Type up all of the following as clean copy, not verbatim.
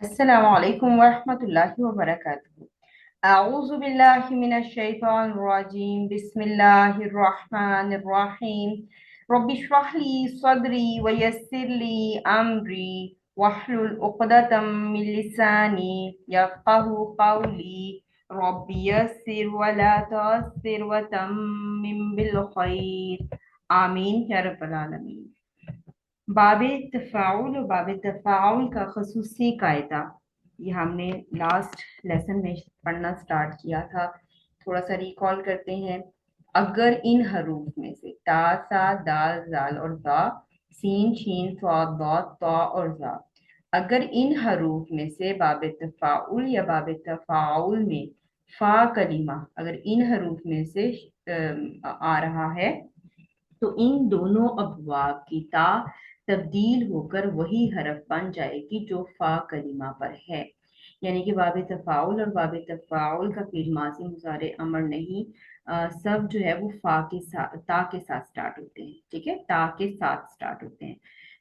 अस्सलामु अलैकुम वरहमतुल्लाहि वबरकातुहू। अऊज़ु बिल्लाहि मिनश शैतानिर रजीम। बिस्मिल्लाहिर रहमानिर रहीम। रब्बि इश्रह ली सदरी व यस्सिर ली अमरी वहलुल उक़दतम मिन लिसानी यफ़क़हू क़ौली। रब्बि यस्सिर व ला तुअस्सिर व तम्मिम बिल खैर। आमीन या रब्बल आलमीन। बाब तफ़ाउल और बाब तफ़ाउल का ख़ुसूसी कायदा, ये हमने लास्ट लेसन में पढ़ना स्टार्ट किया था। थोड़ा सा रिकॉल करते हैं। अगर इन हरूफ में से ता, सा, दाल, जाल और ज़ा, सीन, शीन, स्वाद, दौत, तौ और ज़ा, अगर इन हरूफ में से बाब तफ़ाउल या बाब तफ़ाउल में फ़ा कलीमा अगर इन हरूफ में से आ रहा है, तो इन दोनों अबवाब की ता तब्दील होकर वही हरफ बन जाएगी जो फा कलिमा पर है। यानी कि बाब तफाउल और बाब तफाउल का फिर माजी मुजारे अमर नहीं, सब जो है वो फा के साथ ता के साथ स्टार्ट होते हैं। ठीक है, ता के साथ स्टार्ट होते हैं।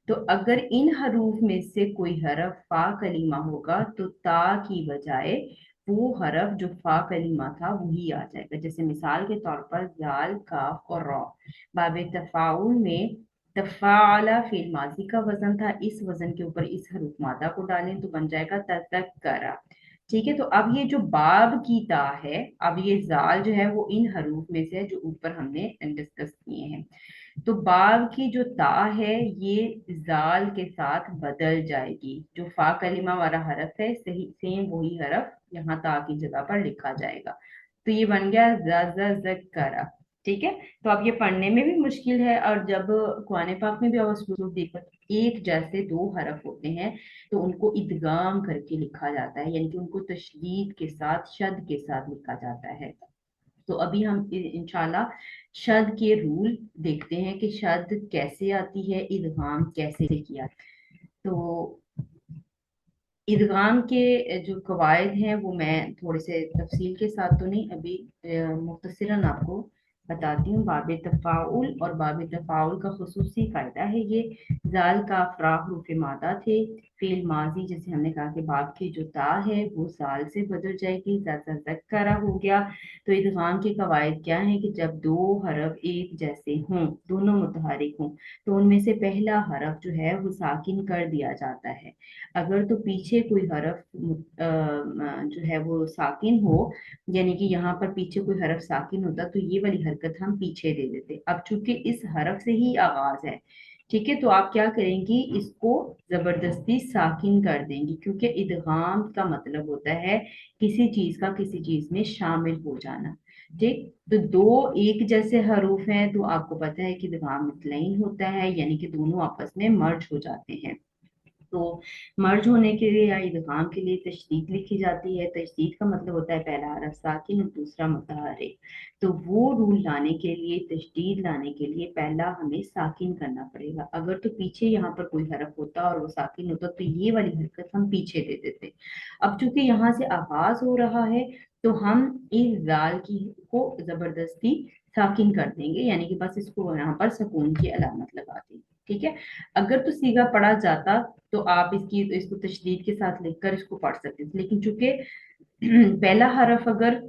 तो अगर इन हरूफ में से कोई हरफ फा कलीमा होगा तो ता की बजाय वो हरफ जो फा कलीमा था वही आ जाएगा। जैसे मिसाल के तौर पर जाल, काफ और रॉ। बाब तफाउल में तफाला फिल माजी का वजन था, इस वजन के ऊपर इस हरूफ मादा को डालें तो बन जाएगा तज़क्करा। ठीक है, तो अब ये जो बाब की ता है, अब ये जाल जो है वो इन हरूफ में से है जो ऊपर हमने डिस्कस किए हैं। तो बाब की जो ता है ये जाल के साथ बदल जाएगी। जो फा कलिमा वाला हरफ है सही सेम वही हरफ यहाँ ता की जगह पर लिखा जाएगा। तो ये बन गया ज़ ठीक है। तो अब ये पढ़ने में भी मुश्किल है, और जब कुरान पाक में भी आप उसको देखो एक जैसे दो हरफ होते हैं तो उनको इदगाम करके लिखा जाता है, यानी कि उनको तशदीद के साथ शद के साथ लिखा जाता है। तो अभी हम इंशाल्लाह शद के रूल देखते हैं कि शद कैसे आती है, इदगाम कैसे किया। तो इदगाम के जो कवायद हैं वो मैं थोड़े से तफसील के साथ तो नहीं, अभी मुख्तसरन आपको बताती हूँ। बाब तफाउल और बाब तफाउल का खुसूसी कायदा है ये। जाल का अफरा हरूफ मादा थे। फेल माजी जैसे हमने कहा कि बाब की जो ता है वो जाल से बदल जाएगी, ज़करा हो गया। तो इदगाम के कवायद क्या है कि जब दो हरफ एक जैसे हों, दोनों मुतहरिक हों, तो उनमें से पहला हरफ जो है वो साकिन कर दिया जाता है। अगर तो पीछे कोई हरफ जो है वो साकिन हो, यानी कि यहाँ पर पीछे कोई हरफ साकिन होता तो ये वाली हरकत हम पीछे दे देते। अब चूंकि इस हरफ से ही आगाज है, ठीक है, तो आप क्या करेंगी, इसको जबरदस्ती साकिन कर देंगी, क्योंकि इदगाम का मतलब होता है किसी चीज का किसी चीज में शामिल हो जाना। ठीक, तो दो एक जैसे हरूफ हैं तो आपको पता है कि इदगाम मुतलईन होता है, यानी कि दोनों आपस में मर्ज हो जाते हैं। तो मर्ज होने के लिए या इदगाम के लिए तशदीद लिखी जाती है। तशदीद का मतलब होता है पहला हरफ साकिन और दूसरा मुतहर्रिक। तो वो रूल लाने के लिए, तशदीद लाने के लिए पहला हमें साकिन करना पड़ेगा। अगर तो पीछे यहाँ पर कोई हरफ होता और वो साकिन होता तो ये वाली हरकत हम पीछे दे देते। अब चूंकि यहाँ से आगाज हो रहा है तो हम इस जाल की को जबरदस्ती साकिन कर देंगे, यानी कि बस इसको यहाँ पर सुकून की अलामत लगा देंगे। ठीक है, अगर तो सीगा पढ़ा जाता तो आप इसको तशदीद के साथ लिखकर इसको पढ़ सकते थे, लेकिन चूंकि पहला हरफ अगर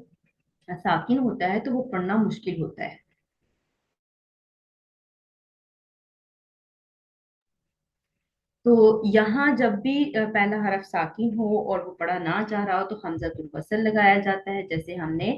साकिन होता है तो वो पढ़ना मुश्किल होता है। तो यहाँ जब भी पहला हरफ साकिन हो और वो पढ़ा ना जा रहा हो तो हमजतुल वसल लगाया जाता है। जैसे हमने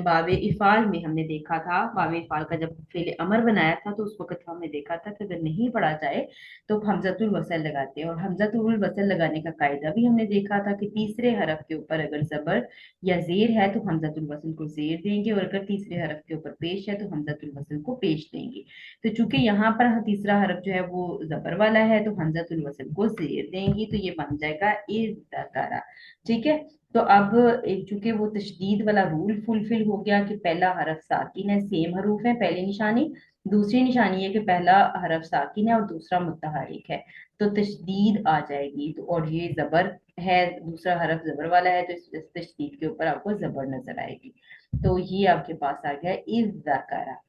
बाब इफाल में हमने देखा था, बाब इफाल का जब फेल अमर बनाया था तो उस वक्त हमने देखा था कि अगर नहीं पढ़ा जाए तो हमजतुल वसल लगाते हैं। और हमजतुल वसल लगाने का कायदा भी हमने देखा था कि तीसरे हरफ के ऊपर अगर जबर या जेर है तो हमजतुल वसल को जेर देंगे, और अगर तीसरे हरफ के ऊपर पेश है तो हमजतुल वसल को पेश देंगे। तो चूंकि यहाँ पर तीसरा हरफ जो है वो जबर वाला है तो हमजतुल वसल को जेर देंगी, तो ये बन जाएगा इज़्ज़कारा। ठीक है, तो अब एक चूंकि वो तशदीद वाला रूल फुलफिल हो गया कि पहला हरफ साकिन है, सेम हरूफ है, पहली निशानी। दूसरी निशानी है कि पहला हरफ साकिन है और दूसरा मुतहरिक है, तो तशदीद आ जाएगी। तो और ये जबर है, दूसरा हरफ जबर वाला है, तो इस तशदीद के ऊपर आपको जबर नजर आएगी। तो ये आपके पास आ गया इज़्ज़कारा।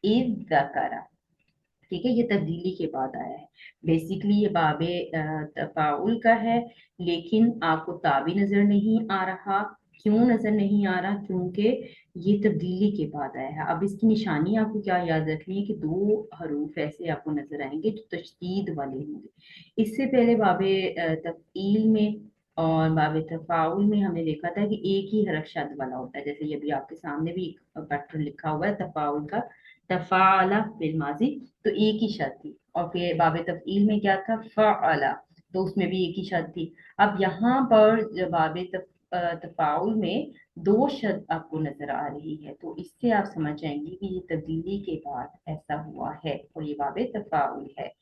इज़्ज़कारा। ठीक है, ये तब्दीली के बाद आया है। बेसिकली ये बाबे तफाउल का है, लेकिन आपको ताबी नजर नहीं आ रहा। क्यों नजर नहीं आ रहा? क्योंकि ये तब्दीली के बाद आया है। अब इसकी निशानी आपको क्या याद रखनी है कि दो हरूफ ऐसे आपको नजर आएंगे जो तशदीद वाले होंगे। इससे पहले बाबे तफईल में और बाबे तफाउल में हमने देखा था कि एक ही हरफ शद वाला होता है। जैसे ये भी आपके सामने भी एक पैटर्न लिखा हुआ है तफाउल का, तफाला बिल माजी, तो एक ही शर्त थी। और फिर बाब तफईल में क्या था? फ़अला, तो उसमें भी एक ही शर्त थी। अब यहाँ पर बाब तफाउल में दो शर्त आपको नजर आ रही है, तो इससे आप समझ जाएंगे कि ये तब्दीली के बाद ऐसा हुआ है और ये बाब तफाउल है।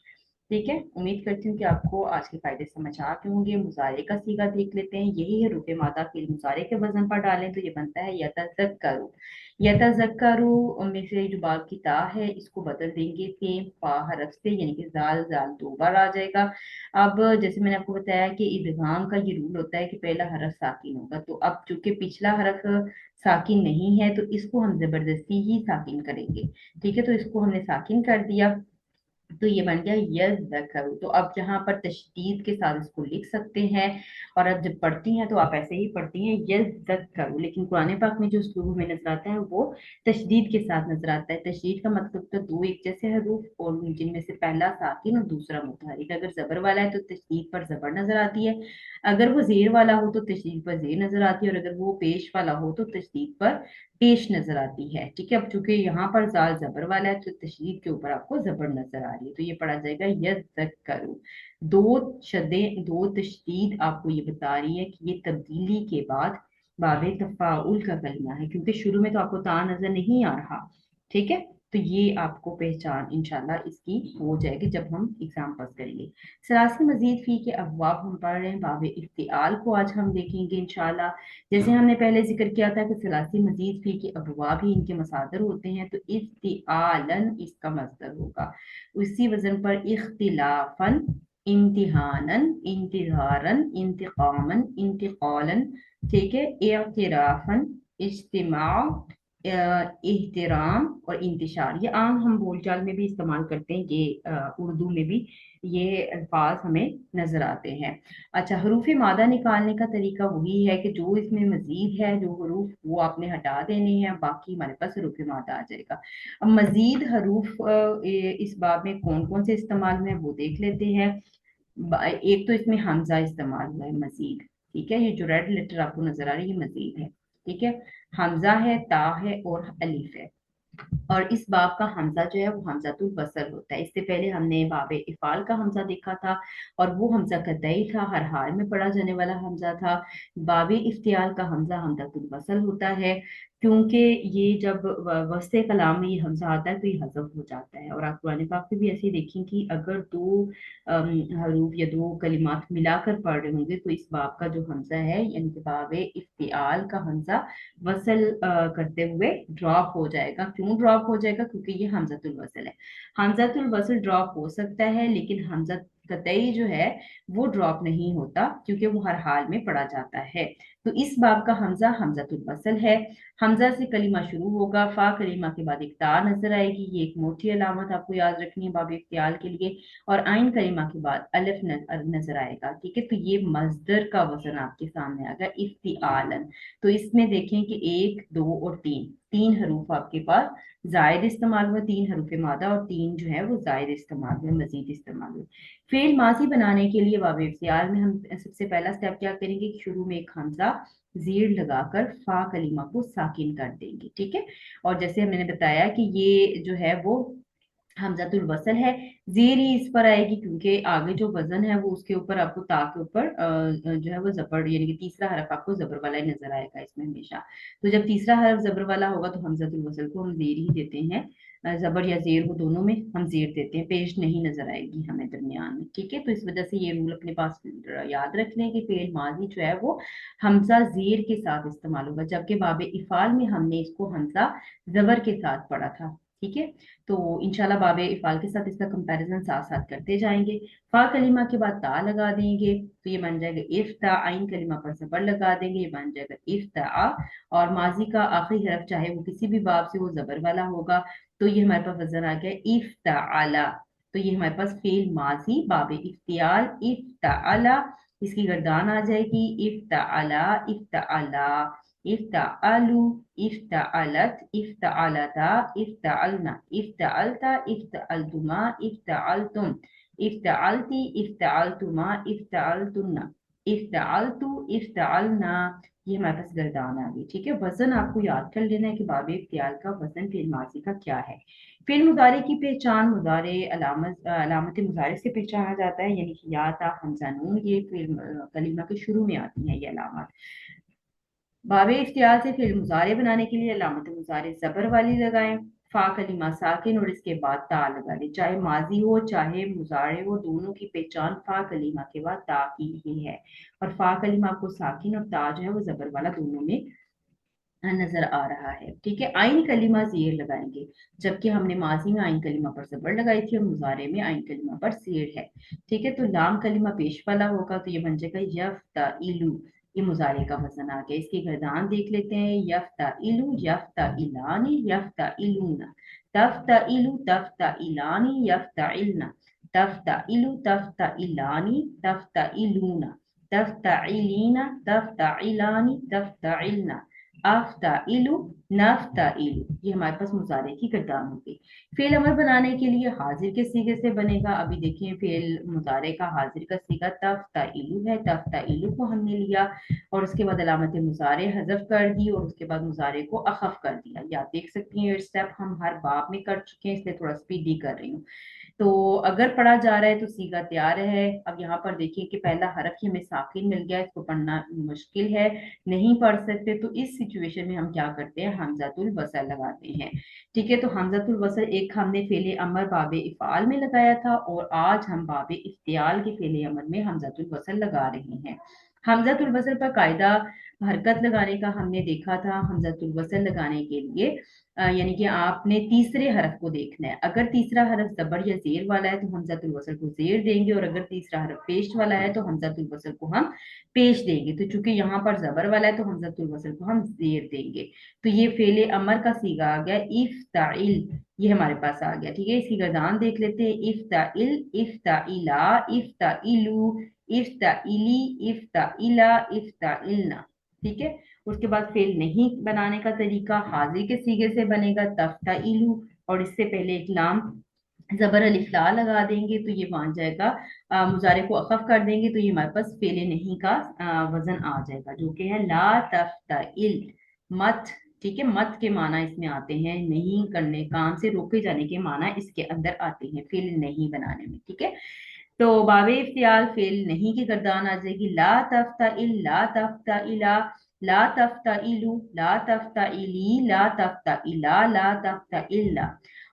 ठीक है, उम्मीद करती हूँ कि आपको आज के फायदे समझ आ गए होंगे। मुजारे का सीगा देख लेते हैं। यही है रूपे मादा फिर मुजारे के वजन पर डालें तो ये बनता है यतज़क्करु। यतज़क्करु में से जो बाग की ता है इसको बदल देंगे फेम फा हरफ से, यानी कि जाल जाल दो बार आ जाएगा। अब जैसे मैंने आपको बताया कि इदगाम का ये रूल होता है कि पहला हरफ साकिन होगा, तो अब चूंकि पिछला हरफ साकिन नहीं है तो इसको हम जबरदस्ती ही साकिन करेंगे। ठीक है, तो इसको हमने साकिन कर दिया, तो ये बन गया यज़्ज़करू। तो अब यहाँ पर तशदीद के साथ इसको लिख सकते हैं। और अब जब पढ़ती हैं तो आप ऐसे ही पढ़ती हैं यज़्ज़करू, लेकिन कुरान पाक में जो उस्लूब हमें नजर आता है वो तशदीद के साथ नजर आता है। तशदीद का मतलब तो दो एक जैसे हरूफ और जिनमें से पहला साकिन और दूसरा मुतहरिक। अगर जबर वाला है तो तशदीद पर जबर नजर आती है, अगर वो जेर वाला हो तो तशदीद पर जेर नजर आती है, और अगर वो पेश वाला हो तो तशदीद पर पेश नजर आती है। ठीक है, अब चूंकि यहाँ पर जाल जबर वाला है तो तशदीद के ऊपर आपको जबर नजर आ रही है, तो ये पढ़ा जाएगा यज़्ज़करू। दो शदें, दो तशदीद आपको ये बता रही है कि ये तब्दीली के बाद बाबे तफाउल का कलमा है, क्योंकि शुरू में तो आपको ता नजर नहीं आ रहा। ठीक है, तो ये आपको पहचान इंशाल्लाह इसकी हो जाएगी जब हम एग्जाम पास करेंगे। सलासी मजीद फी के अबवाब हम पढ़ रहे हैं। बाबे इफ्तिआल को आज हम देखेंगे इंशाल्लाह। जैसे हमने पहले जिक्र किया था कि सलासी मजीद फी के अबवाब ही इनके मसादर होते हैं, तो इफ्तिआलन इसका मसदर होगा। उसी वजन पर इख्तिलाफन, इम्तिहानन, इंतजारन, इंतकामन, इंतकालन। ठीक है, एतराफन, इज्तिमा, एहतराम और इंतशार, ये आम हम बोलचाल में भी इस्तेमाल करते हैं। ये उर्दू में भी ये अल्फाज हमें नजर आते हैं। अच्छा, हरूफ मादा निकालने का तरीका वही है कि जो इसमें मजीद है जो हरूफ वो आपने हटा देने हैं, बाकी हमारे पास हरूफ मादा आ जाएगा। अब मजीद हरूफ इस बाब में कौन कौन से इस्तेमाल हुए हैं वो देख लेते हैं। एक तो इसमें हमजा इस्तेमाल हुआ है मजीद। ठीक है, ये जो रेड लेटर आपको नजर आ रही है ये मजीद है। ठीक है, हमजा है, ता है और अलीफ है। और इस बाब का हमजा जो है वो हमजातुल वसल होता है। इससे पहले हमने बाब इफाल का हमजा देखा था और वो हमजा कतई था, हर हाल में पढ़ा जाने वाला हमजा था। बाब इफ्तियाल का हमजा हमजातुल वसल होता है, क्योंकि ये जब वस्ते कलाम में ये हमजा आता है तो ये हजफ हो जाता है। और आप कुरान पाक में भी ऐसे ही देखें कि अगर दो हरूफ या दो कलिमात मिलाकर पढ़ रहे होंगे तो इस बाब का जो हमजा है यानी कि बाब इफ्तियाल का हमजा वसल करते हुए ड्रॉप हो जाएगा। क्यों ड्रॉप हो जाएगा? क्योंकि ये हमजतुल वसल है। हमजतुल वसल ड्रॉप हो सकता है, लेकिन हमजा कतई जो है वो ड्रॉप नहीं होता, क्योंकि वो हर हाल में पढ़ा जाता है। तो इस बाब का हमजा हमजतुल वसल है। हमजा से कलीमा शुरू होगा, फा कलीमा के बाद एक ता नजर आएगी, ये एक मोटी अलामत आपको याद रखनी है बाब इख्तियाल के लिए। और आइन कलीमा के बाद अलिफ नजर आएगा। ठीक है, तो ये मजदर का वजन आपके सामने आ गया इफ्तिआलन। तो इसमें देखें कि एक, दो और तीन, तीन हरूफ आपके पास जायद इस्तेमाल हुए, तीन हरूफ मादा और तीन जो है वो जायद इस्तेमाल हुए, मजीद इस्तेमाल हुए। फेल माजी बनाने के लिए बाब इफ्तियाल में हम सबसे पहला स्टेप क्या करेंगे कि शुरू में एक हमजा जीर लगाकर फा कलीमा को साकिन कर देंगे। ठीक है, और जैसे मैंने बताया कि ये जो है वो हमजातुल वसल है। जीर ही इस पर आएगी क्योंकि आगे जो वजन है वो उसके ऊपर आपको ता के ऊपर जो है वो जबर यानी कि तीसरा हरफ आपको जबर वाला ही नजर आएगा इसमें हमेशा। तो जब तीसरा हरफ जबर वाला होगा तो हमजातुल वसल को हम जेर ही देते हैं। जबर या जेर हो दोनों में हम जेर देते हैं, पेश नहीं नजर आएगी हमें दरमियान में। ठीक है, तो इस वजह से ये रूल अपने पास याद रख लें कि फेल माजी जो है वो हमजा जेर के साथ इस्तेमाल होगा, जबकि बाब इफाल में हमने इसको हमजा जबर के साथ पढ़ा था। ठीक है। तो इंशाल्लाह बाबे इफ़ाल के साथ इसका कंपैरिजन साथ साथ करते जाएंगे। फा कलीमा के बाद ता लगा देंगे तो ये बन जाएगा इफ्ता, आइन कलीमा पर ज़बर लगा देंगे, ये बन जाएगा इफ्ता। और माजी का आखिरी हरफ चाहे वो किसी भी बाब से वो ज़बर वाला होगा, तो ये हमारे पास वजन आ गया इफ्ताअला। तो ये हमारे पास फेल माजी बाबे इफ्तियाल इफ्ताअला, इसकी गर्दान आ जाएगी इफ्ताअला इफ्ताअला इफ्ताअलु इफ्ताअलत इफ्ताअलता इफ्ताअलना इफ्ताअलता इफ्ताअलतुमा इफ्ताअलतुम इफ्ताअलती इफ्ताअलतुमा इफ्ताअलतुन्ना इफ्ताअलतु इफ्ताअलना। ये हमारे पास गर्दान आ गई। ठीक है, वजन आपको याद कर लेना है कि बाबे इफ्तियाल का वजन फिल माजी का क्या है। फिल मुजारे की पहचान मुजारे अलामत मुजारे से पहचाना जाता है, यानी कि या ता हमजा नून, ये फिल कलीमा के शुरू में आती है ये अलामत। बाबे इख्तियार से फिर मुजारे बनाने के लिए अलामत मुजारे जबर वाली लगाएं। फा कलीमा साकिन और इसके बाद ता लगा दें, चाहे माजी हो चाहे मुजारे हो, दोनों की पहचान फा कलीमा के बाद ता की ही है। और फा कलीमा आपको साकिन और ता जो है वो जबर वाला दोनों में नजर आ रहा है। ठीक है, आइन कलीमा जेर लगाएंगे, जबकि हमने माजी में आइन कलीमा पर जबर लगाई थी और मुजारे में आइन कलीमा पर जेर है। ठीक है, तो लाम कलीमा पेश वाला होगा तो ये बन जाएगा यफ्ताइलु, ये मुजारे का वजन आ गया। इसकी गर्दान देख लेते हैं, यफ्ताइलु यफ्ताइलानी यफ्ताइलूना तफ्ताइलु तफ्ताइलानी यफ्ताइलना तफ्ताइलु तफ्ताइलानी तफ्ताइलूना तफ्ताइलीना तफ्ताइलानी तफ्ताइलना आफ्ताइलु नाफ्ताइलु। ये हमारे पास मुजारे की गर्दान होगी। फेल अमर बनाने के लिए हाजिर के सीगे से बनेगा। अभी देखिए फेल मुजारे का हाजिर का सीगा तफ्ताइलु है, तफ्ताइलु को हमने लिया और उसके बाद अलामत मुजारे हजफ कर दी और उसके बाद मुजारे को अखफ कर दिया। या देख सकती हैं ये स्टेप हम हर बाब में कर चुके हैं, इसलिए थोड़ा स्पीडी कर रही हूँ। तो अगर पढ़ा जा रहा है तो सीगा तैयार है। अब यहाँ पर देखिए कि पहला हरफ ही हमें साकिन मिल गया, इसको पढ़ना मुश्किल है, नहीं पढ़ सकते, तो इस सिचुएशन में हम क्या करते हैं, हमजातुल वसल लगाते हैं। ठीक है, तो हमजातुल वसल एक हमने फेले अमर बाबे इफ़ाल में लगाया था और आज हम बाबे इफ्तियाल के फेले अमर में हमजातुल वसल लगा रहे हैं। हमजातुल वसल पर कायदा हरकत लगाने का हमने देखा था। हमजातुल वसल लगाने के लिए यानी कि आपने तीसरे हरफ को देखना है। अगर तीसरा हरफ जबर या जेर वाला है तो हमजातुल वसल को जेर देंगे, और अगर तीसरा हरफ पेश वाला है तो हमजातुल वसल को हम पेश देंगे। तो चूंकि यहाँ पर जबर वाला है तो हमजातुल वसल को हम जेर देंगे। तो ये फेले अमर का सीगा आ गया इफ्ताइल, ये हमारे पास आ गया। ठीक है, इसकी गर्दान देख लेते हैं, इफ्ताइल इफ्ताइला इफ्ताइलू इफ्ताइली इफ्ताइला इफ्ताइलना। ठीक है, उसके बाद फेल नहीं बनाने का तरीका हाजिर के सीगे से बनेगा तफ्ताइलू, और इससे पहले एक लाम जबर अलिफ ला लगा देंगे तो ये बन जाएगा मुजारे को अखफ कर देंगे तो ये हमारे पास फेले नहीं का वजन आ जाएगा, जो कि है ला तफ्ताइल मत। ठीक है, मत के माना इसमें आते हैं, नहीं करने, काम से रोके जाने के माना इसके अंदर आते हैं फेल नहीं बनाने में। ठीक है, तो बाबे इफ्तियाल फेल नहीं की गर्दान आ जाएगी ला तफ्ताइल ला तफ्ताइला ला तफ्ताइलु ला तफ्ताइली ला तफ्ताइला ला तफ्ताइल्ला।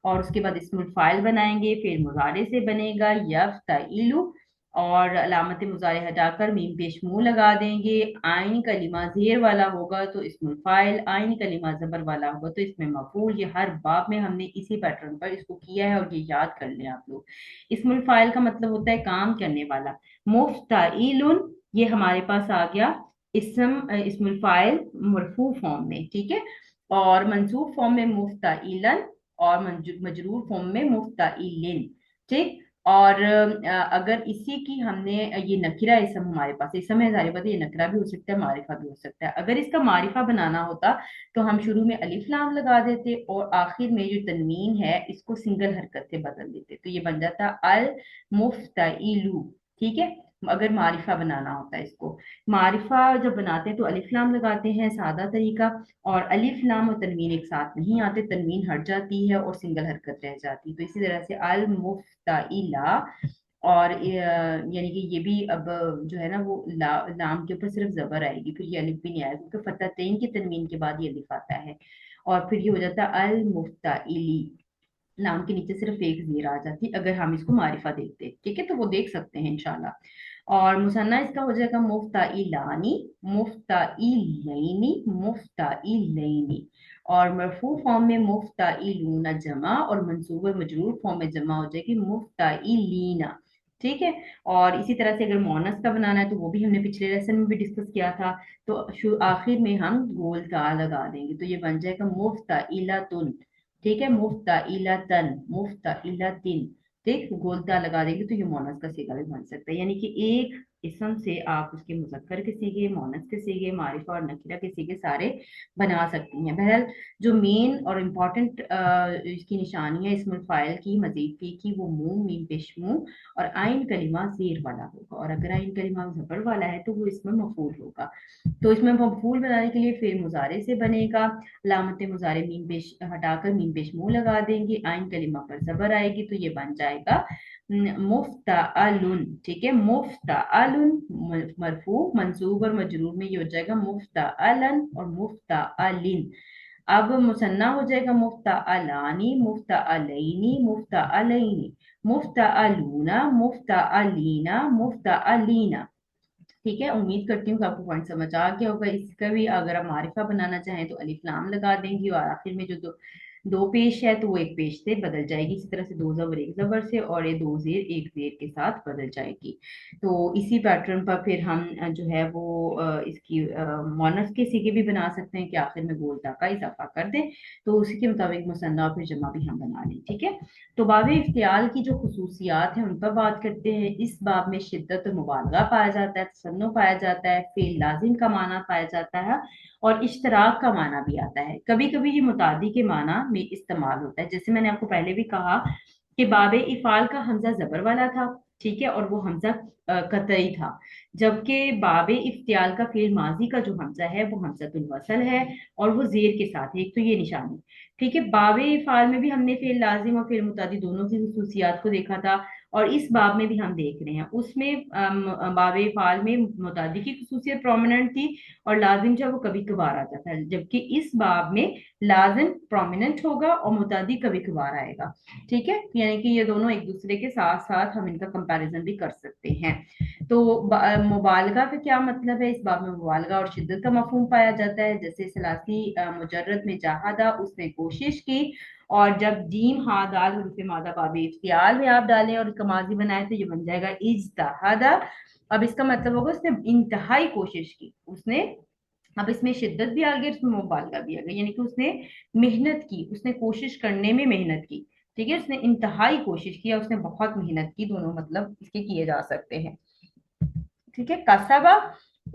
और उसके बाद इसमुल फाइल बनाएंगे, फिर मुजारे से बनेगा यफ्ताइलु और अलामत मुजारे हटाकर मीम पेश मुंह लगा देंगे। आइन कलीमा जेर वाला होगा तो इसमुल फाइल, आइन कलीमा जबर वाला होगा तो इसमें मफूल। ये हर बाब में हमने इसी पैटर्न पर इसको किया है और ये याद कर लें आप लोग। इसमुल फाइल का मतलब होता है काम करने वाला। मुफ्ताइलुन ये हमारे पास आ गया इस्मुल फाइल मरफू फॉर्म में। ठीक है, और मंसूब फॉर्म में मुफ्ताइलन और मजरूर फॉर्म में मुफ्ताइलिन। ठीक, और अगर इसी की हमने ये नकिरा इसम हमारे पास, इसम है जाहिर बात है ये नकरा भी हो सकता है मारिफा भी हो सकता है। अगर इसका मारिफा बनाना होता तो हम शुरू में अलिफ लाम लगा देते और आखिर में जो तनवीन है इसको सिंगल हरकत से बदल देते, तो ये बन जाता अल मुफ्ताइलू। ठीक है, अगर मारिफा बनाना होता है इसको, मारिफा जब बनाते हैं तो अलिफ लाम लगाते हैं सादा तरीका, और अलिफ लाम और तनवीन एक साथ नहीं आते, तनवीन हट जाती है और सिंगल हरकत रह जाती है। तो इसी तरह से अल मुफ्ताइला, और यानी कि ये भी अब जो है ना वो लाम के ऊपर सिर्फ जबर आएगी, फिर ये अलिफ भी नहीं आएगा क्योंकि फतहतैन की तनवीन के बाद ये अलिफ आता है, और फिर ये हो जाता है अल मुफ्ताइली। लाम के नीचे सिर्फ एक जीर आ जाती अगर हम इसको मारिफा देखते। ठीक है, तो वो देख सकते हैं इंशाल्लाह। और मुसन्ना इसका हो जाएगा मुफ्ताइलानी, मुफ्ताइलैनी, मुफ्ताइलैनी। और मरफू फॉर्म में मुफ्ताइलूना जमा, और मंसूब और मजरूर फॉर्म में जमा हो जाएगी मुफ्ताइलीना। ठीक है। और इसी तरह से अगर मोनस का बनाना है तो वो भी हमने पिछले लेसन में भी डिस्कस किया था। तो आखिर में हम गोल ता लगा देंगे तो ये बन जाएगा मुफ्ताइलातुन। ठीक है, मुफ्ताइलातन, मुफ्ताइलातिन। ठीक, गोलता लगा देंगे तो ये मोनस का सीगा भी बन सकता है। यानी कि एक इसम से आप उसके मुजक्कर के सीगे, मोनस के सीगे, मारिफा और नकीरा के सीगे सारे बना सकती हैं। बहरहाल जो मेन और इम्पॉर्टेंट इसकी निशानी है इसमुल फाइल की, मजीद की वो मुंह, मीम पेश मुंह और आइन कलिमा जेर वाला होगा। और अगर आइन कलिमा जबर वाला है तो वो इसमें मफूल होगा। तो इसमें मफूल बनाने के लिए फिर मुजारे से बनेगा। लामत मुजारे मीम पेश हटाकर मीम पेश मुंह लगा देंगे, आइन कलिमा पर जबर आएगी तो ये बन जाएगा मुफ्ताअलुन। ठीक है, मुफ्ताअलुन मरफू, मंसूब और मजरूर में ये हो जाएगा मुफ्ताअलन और मुफ्ताअलिन। अब मुसन्ना हो जाएगा मुफ्ताअलानी, मुफ्ताअलैनी, मुफ्ताअलैनी, मुफ्ताअलूना, मुफ्ताअलीना, मुफ्ताअलीना। ठीक है, उम्मीद करती हूँ कि आपको पॉइंट समझ आ गया होगा। इसका भी अगर आप मारिफा बनाना चाहें तो अलिफ लाम लगा देंगी, और आखिर में जो दो पेश है तो वो एक पेश से बदल जाएगी। इसी तरह से दो जबर एक जबर से, और ये दो जेर एक जेर के साथ बदल जाएगी। तो इसी पैटर्न पर फिर हम जो है वो इसकी मोनस के सीगे भी बना सकते हैं कि आखिर में गोलता का इजाफा कर दें। तो उसी के मुताबिक मुसन्ना और फिर जमा भी हम बना लें। ठीक है। तो बाब इफ्तियाल की जो खसूसियात हैं उन पर बात करते हैं। इस बाब में शिद्दत और मुबालगा पाया जाता है, तसन्नुफ़ पाया जाता है, फेल लाजिम का माना पाया जाता है, और इश्तराक का माना भी आता है। कभी कभी ये मुतादी के माना में इस्तेमाल होता है। जैसे मैंने आपको पहले भी कहा कि बाब इफ़ाल का हमजा जबर वाला था। ठीक है, और वो हमजा कतई था। जबकि बाब इफ्तियाल का फेल माजी का जो हमजा है वो हमजतुल वसल है, और वो जेर के साथ है। एक तो ये निशानी। ठीक है, बाबे फाल में भी हमने फेल लाजिम और फेल मुतादी दोनों की खसूसियात को देखा था, और इस बाब में भी हम देख रहे हैं। उसमें बाबे फाल में मुतादी की खसूसियत प्रोमिनेंट थी, और लाजिम जो है वो कभी कभार आ जाता है। जबकि इस बाब में लाजिम प्रोमिनेंट होगा और मुतादी कभी कभार आएगा। ठीक है, यानी कि ये दोनों एक दूसरे के साथ साथ हम इनका कंपैरिजन भी कर सकते हैं। तो मुबालगा का क्या मतलब है? इस बाब में मुबालगा और शिद्दत का मफहूम पाया जाता है। जैसे सलासी मुजर्रद में जाहदा, उसने कोशिश की। और जब जीम हा दाल हरूफ मादा बाबे इफ्तियाल में आप डालें और कमाजी बनाए तो ये बन जाएगा इज्तहादा। अब इसका मतलब होगा उसने इंतहाई कोशिश की, उसने। अब इसमें शिद्दत भी आ गई, इसमें मुबालगा भी आ गया, यानी कि उसने मेहनत की, उसने कोशिश करने में मेहनत की। ठीक है, उसने इंतहाई कोशिश किया, उसने बहुत मेहनत की, दोनों मतलब इसके किए जा सकते हैं। ठीक है, कसबा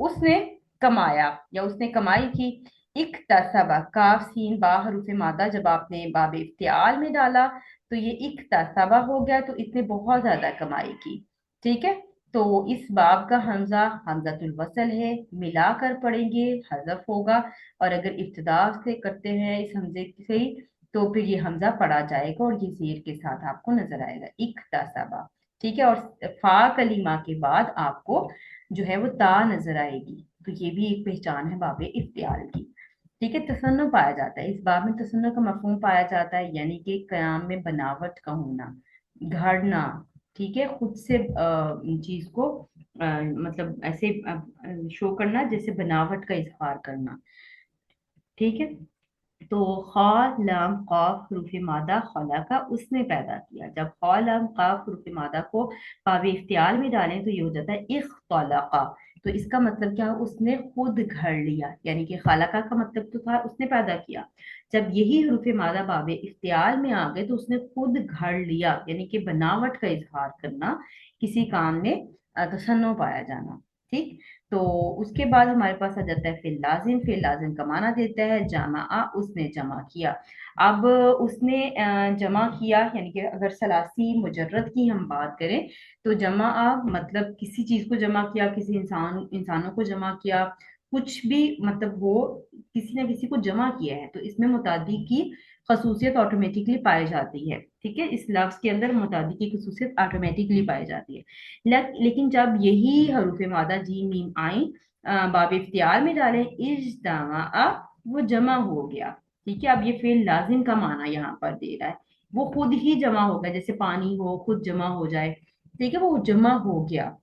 उसने कमाया या उसने कमाई की। इक्तसबा काफ सीन बा हरूफ मादा जब आपने बाब इफ्तियाल में डाला तो ये इक्तसबा हो गया, तो इसने बहुत ज्यादा कमाई की। ठीक है, तो इस बाब का हमजा हमजातुल वसल है, मिलाकर पढ़ेंगे हजफ होगा। और अगर इब्तिदा से करते हैं इस हमजे से ही तो फिर ये हमजा पढ़ा जाएगा और ये जेर के साथ आपको नजर आएगा इक्तसबा। ठीक है, और फा कलीमा के बाद आपको जो है वो ता नजर आएगी। तो ये भी एक पहचान है बाबे इफ्तियाल की। ठीक है, तसन्नुफ़ पाया जाता है, इस बाब में तसन्नुफ़ का मफहूम पाया जाता है, यानी कि कयाम में बनावट का होना, घड़ना। ठीक है, खुद से चीज को मतलब ऐसे शो करना, जैसे बनावट का इजहार करना। ठीक है, तो खा लाम काफ हरूफ मादा खला का उसने पैदा किया। जब खा लाम काफ हरूफ मादा को बाब इख्तियाल में डालें तो ये हो जाता है इख्तलका। तो इसका मतलब क्या है? उसने खुद घर लिया, यानी कि खलका का मतलब तो था उसने पैदा किया। जब यही हरूफ मादा बाब इख्तियाल में आ गए तो उसने खुद घर लिया, यानी कि बनावट का इजहार करना, किसी काम में तसन्नो पाया जाना। ठीक, तो उसके बाद हमारे पास आ जाता है फिर लाजिम। फिर लाजिम का माना देता है जमा, उसने जमा किया। अब उसने जमा किया, यानी कि अगर सलासी मुजर्रद की हम बात करें तो जमा मतलब किसी चीज को जमा किया, किसी इंसानों को जमा किया, कुछ भी मतलब वो किसी न किसी को जमा किया है तो इसमें मुतादी की खसूसियत ऑटोमेटिकली पाई जाती है। ठीक है, इस लफ्ज के अंदर मुतादी की खसूसियत ऑटोमेटिकली पाई जाती है। लेकिन जब यही हरूफ मादा जी मीम आई बाब इफ्तियार में डालें इज्तमा, वो जमा हो गया। ठीक है, अब ये फेल लाजिम का माना यहाँ पर दे रहा है, वो खुद ही जमा होगा, जैसे पानी हो खुद जमा हो जाए। ठीक है, वो जमा हो गया।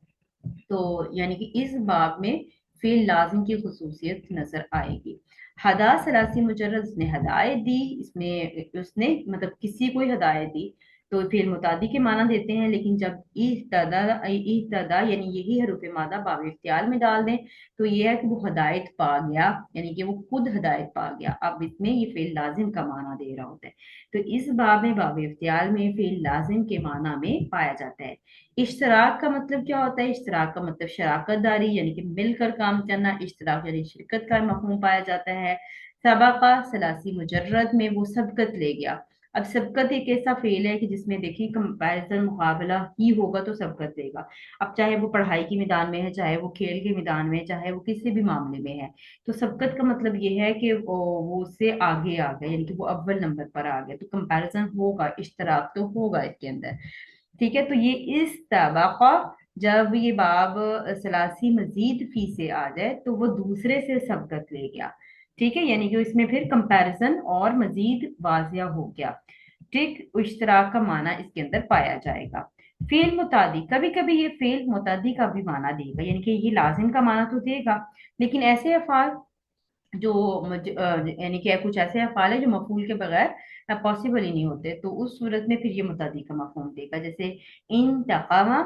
तो यानी कि इस बाब में फेल लाजिम की खसूसियत नजर आएगी। हदा सलासी मुजर्रद, उसने हदायत दी, इसमें उसने मतलब किसी को ही हदायत दी, तो फेल मुतादी के माना देते हैं। लेकिन जब इह्तदा यानी यही हरूफ मादा बाब इख्तियार में डाल दें तो ये है कि वो हदायत पा गया, यानी कि वो खुद हदायत पा गया। अब इसमें ये फेल लाजिम का माना दे रहा होता है। तो इस बाब में बाब इख्तियार में फेल लाजिम के माना में पाया जाता है। इश्तराक का मतलब क्या होता है? इश्तराक का मतलब शराकत दारी यानी कि मिलकर काम करना। इश्तराक यानी शिरकत का मफहूम पाया जाता है। सबका सलासी मुजर्रद में वो सबकत ले गया। अब सबकत एक ऐसा फेल है कि जिसमें देखिए कंपैरिजन मुकाबला ही होगा तो सबकत लेगा। अब चाहे वो पढ़ाई के मैदान में है, चाहे वो खेल के मैदान में है, चाहे वो किसी भी मामले में है, तो सबकत का मतलब ये है कि वो उससे आगे आ गया, यानी कि वो अव्वल नंबर पर आ गया। तो कंपैरिजन होगा, इश्तराक तो होगा इसके अंदर। ठीक है, तो ये इस तबका, जब ये बाब सलासी मजीद फी से आ जाए तो वो दूसरे से सबकत ले गया। ठीक है, यानी कि इसमें फिर कंपैरिजन और मजीद वाजिया हो गया। ठीक, इश्तराक का माना इसके अंदर पाया जाएगा। फेल मुतादी, कभी कभी ये फेल मुतादी का भी माना देगा, यानी कि ये लाजिम का माना तो देगा, लेकिन ऐसे अफाल जो यानी कि कुछ ऐसे अफाल है जो मफूल के बगैर पॉसिबल ही नहीं होते, तो उस सूरत में फिर ये मुतादी का मफहूम देगा। जैसे इंतकामा,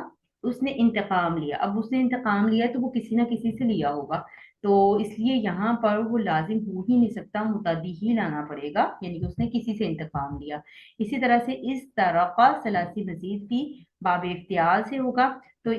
उसने इंतकाम लिया। अब उसने इंतकाम लिया तो वो किसी ना किसी से लिया होगा, तो इसलिए यहाँ पर वो लाजिम हो ही नहीं सकता, मुतादी ही लाना पड़ेगा, यानी कि उसने किसी से इंतकाम लिया। इसी तरह से इस तरह का सलासी मजीद भी बाब इख्तियार से होगा। तो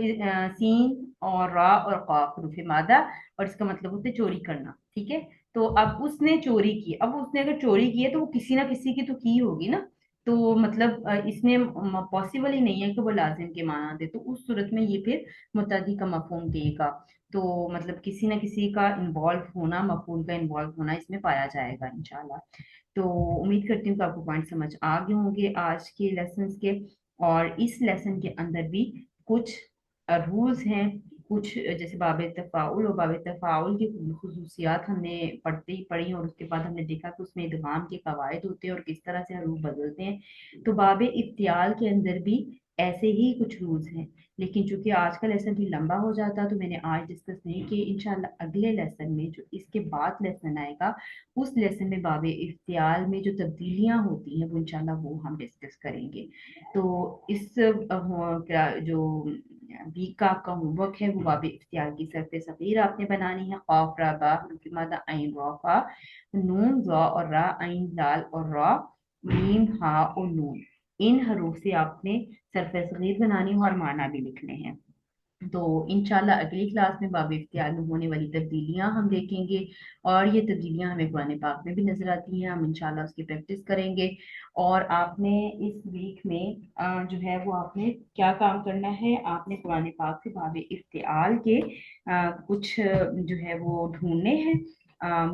सीन और रा और काफ हरूफ मादा, और इसका मतलब होता है चोरी करना। ठीक है, तो अब उसने चोरी की, अब उसने अगर चोरी की है तो वो किसी ना किसी की तो की होगी ना। तो मतलब इसमें पॉसिबल ही नहीं है कि वो लाजिम के माना दे, तो उस सूरत में ये फिर मुतद्दी का मफहूम देगा। तो मतलब किसी ना किसी का इन्वॉल्व होना, मफूल का इन्वॉल्व होना इसमें पाया जाएगा इंशाल्लाह। तो उम्मीद करती हूँ कि आपको पॉइंट समझ आ गए होंगे आज के लेसन के। और इस लेसन के अंदर भी कुछ रूल्स हैं, कुछ जैसे बाब तफ़ाउल, और बाब तफ़ाउल की खुसूसियात हमने पढ़ते ही पढ़ी, और उसके बाद हमने देखा कि उसमें इदगाम के कवायद होते हैं और किस तरह से हरूफ बदलते हैं। तो बाब इफ्तियाल के अंदर भी ऐसे ही कुछ रूल्स हैं। लेकिन चूंकि आज का लेसन भी लंबा हो जाता तो मैंने आज डिस्कस नहीं किए। इंशाल्लाह अगले लेसन में, जो इसके बाद लेसन आएगा, उस लेसन में बाब इफ्तियाल में जो तब्दीलियां होती हैं वो इंशाल्लाह वो हम डिस्कस करेंगे। तो इस जो वीक का आपका होमवर्क है वो बाब इख्तियार की सरफ सगीर आपने बनानी है। खौफ रा बा हरुफ मादा आइन रा फा, नून ज़ा और रा, आइन दाल और रा, मीम हा और नून, इन हरूफ से आपने सरफ सगीर बनानी है और माना भी लिखने हैं। तो इंशाल्लाह अगली क्लास में बाब इख्तियार में होने वाली तब्दीलियां हम देखेंगे, और ये तब्दीलियां हमें कुरान पाक में भी नजर आती हैं। हम इंशाल्लाह उसकी प्रैक्टिस करेंगे। और आपने इस वीक में जो है वो आपने क्या काम करना है, आपने कुरान पाक से बाब इख्तियार के कुछ जो है वो ढूंढने हैं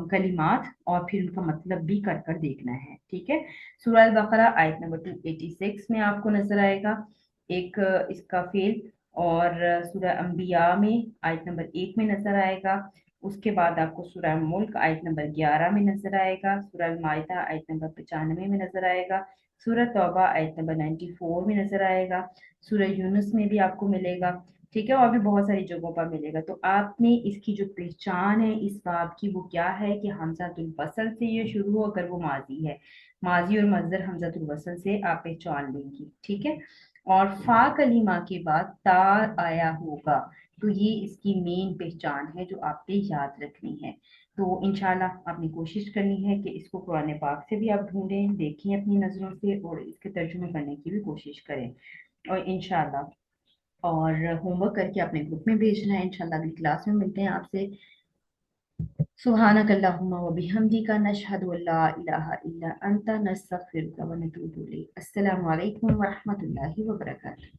कलिमात, और फिर उनका मतलब भी कर कर देखना है। ठीक है, सूरह अल बकरा आयत नंबर 286 में आपको नजर आएगा एक इसका फेल, और सूरह अंबिया में आयत नंबर 1 में नजर आएगा। उसके बाद आपको सूरह मुल्क आयत नंबर 11 में नजर आएगा। सूरह अल माइदा आयत नंबर 95 में नजर आएगा। सूरह तौबा आयत नंबर 94 में नजर आएगा। सूरह यूनुस में भी आपको मिलेगा। ठीक है, और भी बहुत सारी जगहों पर मिलेगा। तो आपने इसकी जो पहचान है इस बाब की वो क्या है कि हमजातुल वसल से ये शुरू हो, अगर वो माजी है, माजी और मजदर हमजातुल वसल से आप पहचान लेंगी। ठीक है, और फा कलीमा के बाद ता आया होगा, तो ये इसकी मेन पहचान है जो आपने याद रखनी है। तो इंशाल्लाह आपने कोशिश करनी है कि इसको कुरान पाक से भी आप ढूंढें, देखें अपनी नज़रों से, और इसके तर्जुमे करने की भी कोशिश करें। और इंशाल्लाह और होमवर्क करके अपने ग्रुप में भेजना है। इंशाल्लाह अगली क्लास में मिलते हैं आपसे। सुब्हानक अल्लाहुम्मा व बिहम्दिका नशहदु अल्ला इलाहा इल्ला अंता नस्तगफिरुका व नतूबु इलैक। अस्सलामु अलैकुम व रहमतुल्लाहि व बरकातुहू।